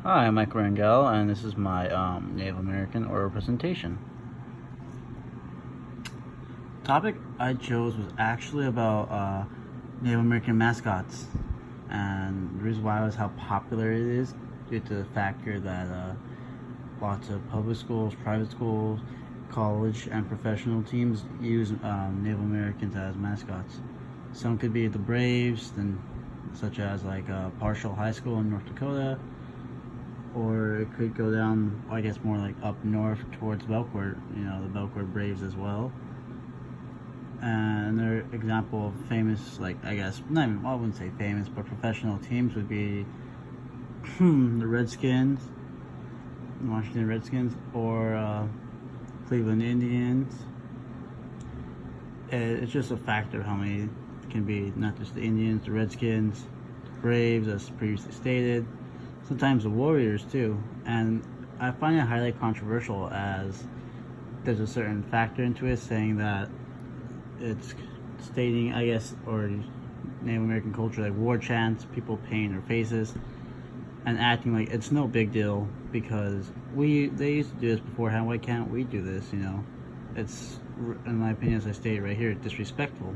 Hi, I'm Mike Rangel, and this is my Native American oral presentation. The topic I chose was actually about Native American mascots, and the reason why was how popular it is due to the factor that lots of public schools, private schools, college, and professional teams use Native Americans as mascots. Some could be the Braves, then such as like Partial High School in North Dakota, or it could go down, I guess, more like up north towards Belcourt, the Belcourt Braves as well. And another example of famous, like, I guess, not even, I wouldn't say famous, but professional teams would be the Redskins, Washington Redskins, or Cleveland Indians. It's just a factor of how many can be, not just the Indians, the Redskins, the Braves, as previously stated, sometimes the Warriors too. And I find it highly controversial as there's a certain factor into it saying that it's stating, I guess, or Native American culture, like war chants, people painting their faces and acting like it's no big deal because they used to do this beforehand. Why can't we do this? It's, in my opinion, as I stated right here, disrespectful.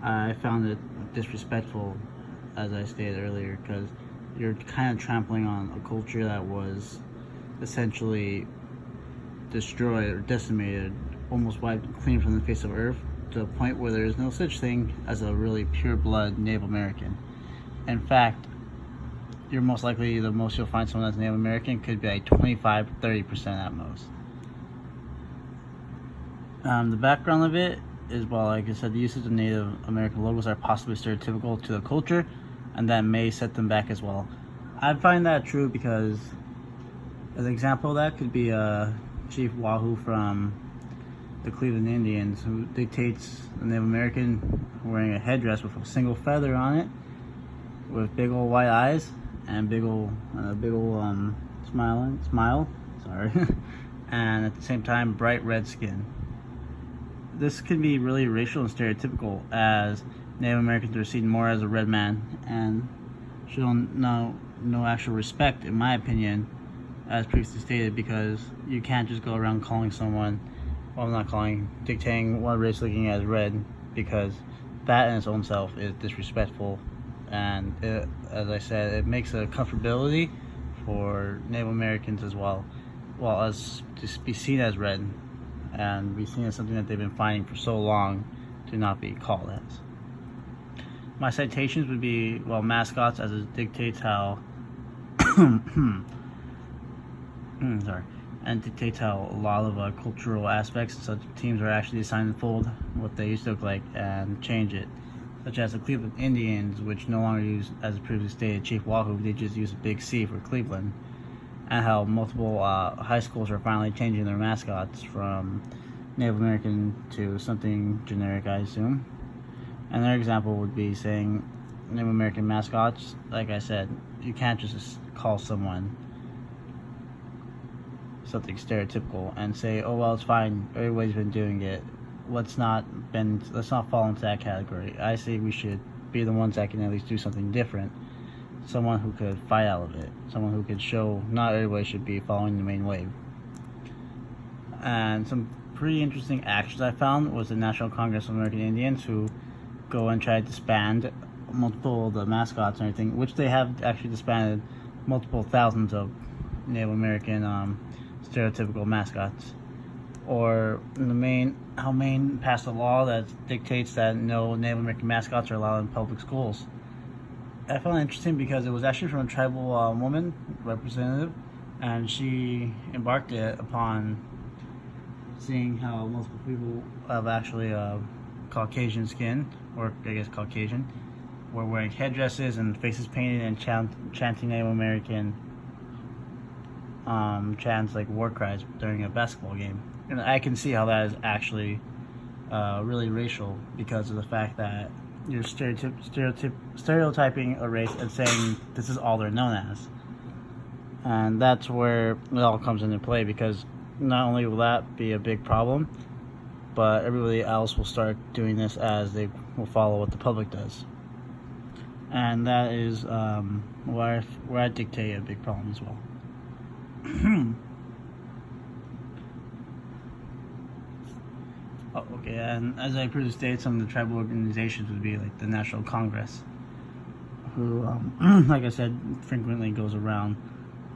I found it disrespectful, as I stated earlier, because you're kind of trampling on a culture that was essentially destroyed or decimated, almost wiped clean from the face of earth, to a point where there is no such thing as a really pure blood Native American. In fact, you're most likely, the most you'll find someone that's Native American could be like 25-30% at most. The background of it is, well, like I said, the usage of Native American logos are possibly stereotypical to the culture, and that may set them back as well. I find that true because an example of that could be Chief Wahoo from the Cleveland Indians, who dictates a Native American wearing a headdress with a single feather on it, with big old white eyes and big old smile. Sorry, and at the same time, bright red skin. This can be really racial and stereotypical, as Native Americans are seen more as a red man and show no actual respect, in my opinion, as previously stated, because you can't just go around calling someone, well, I'm not calling, dictating what race looking as red, because that in its own self is disrespectful, and as I said, it makes a comfortability for Native Americans as well as to be seen as red and be seen as something that they've been fighting for so long to not be called as. My citations would be, well, mascots, as it dictates how and dictates how a lot of cultural aspects of such teams are actually assigned to fold what they used to look like and change it, such as the Cleveland Indians, which no longer use, as previously stated, Chief Wahoo. They just use a big C for Cleveland, and how multiple high schools are finally changing their mascots from Native American to something generic, I assume. Another example would be saying Native American mascots, like I said, you can't just call someone something stereotypical and say, oh well, it's fine, everybody's been doing it, let's not fall into that category. I say we should be the ones that can at least do something different, someone who could fight out of it, someone who could show not everybody should be following the main wave. And some pretty interesting actions I found was the National Congress of American Indians, who go and try to disband multiple of the mascots and everything, which they have actually disbanded multiple thousands of Native American stereotypical mascots. Or Maine passed a law that dictates that no Native American mascots are allowed in public schools. I found it interesting because it was actually from a tribal woman representative, and she embarked it upon seeing how multiple people have actually Caucasian skin, or I guess Caucasian, were wearing headdresses and faces painted and chanting Native American chants like war cries during a basketball game. And I can see how that is actually really racial, because of the fact that you're stereotyping a race and saying this is all they're known as. And that's where it all comes into play, because not only will that be a big problem, but everybody else will start doing this as they will follow what the public does. and that is where I dictate a big problem as well. Oh, okay, and as I previously stated, some of the tribal organizations would be like the National Congress, who, like I said, frequently goes around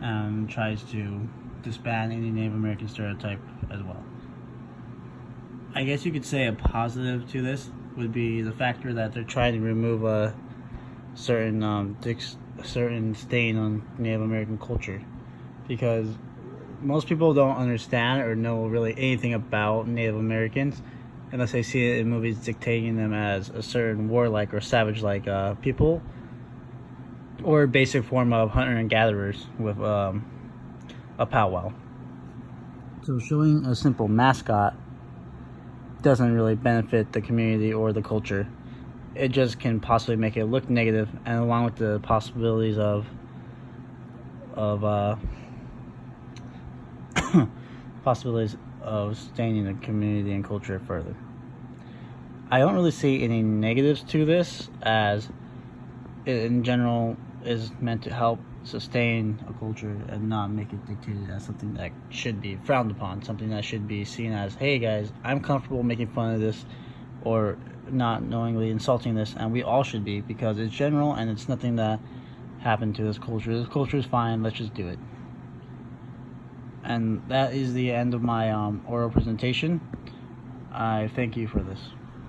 and tries to disband any Native American stereotype as well. I guess you could say a positive to this would be the factor that they're trying to remove a certain certain stain on Native American culture, because most people don't understand or know really anything about Native Americans unless they see it in movies dictating them as a certain warlike or savage-like people, or a basic form of hunter and gatherers with a powwow. So showing a simple mascot doesn't really benefit the community or the culture. It just can possibly make it look negative, and along with the possibilities of possibilities of staining the community and culture further. I don't really see any negatives to this, as it in general is meant to help sustain a culture and not make it dictated as something that should be frowned upon, something that should be seen as, hey guys, I'm comfortable making fun of this or not knowingly insulting this, and we all should be, because it's general and it's nothing that happened to this culture. This culture is fine, let's just do it. And that is the end of my oral presentation. I thank you for this.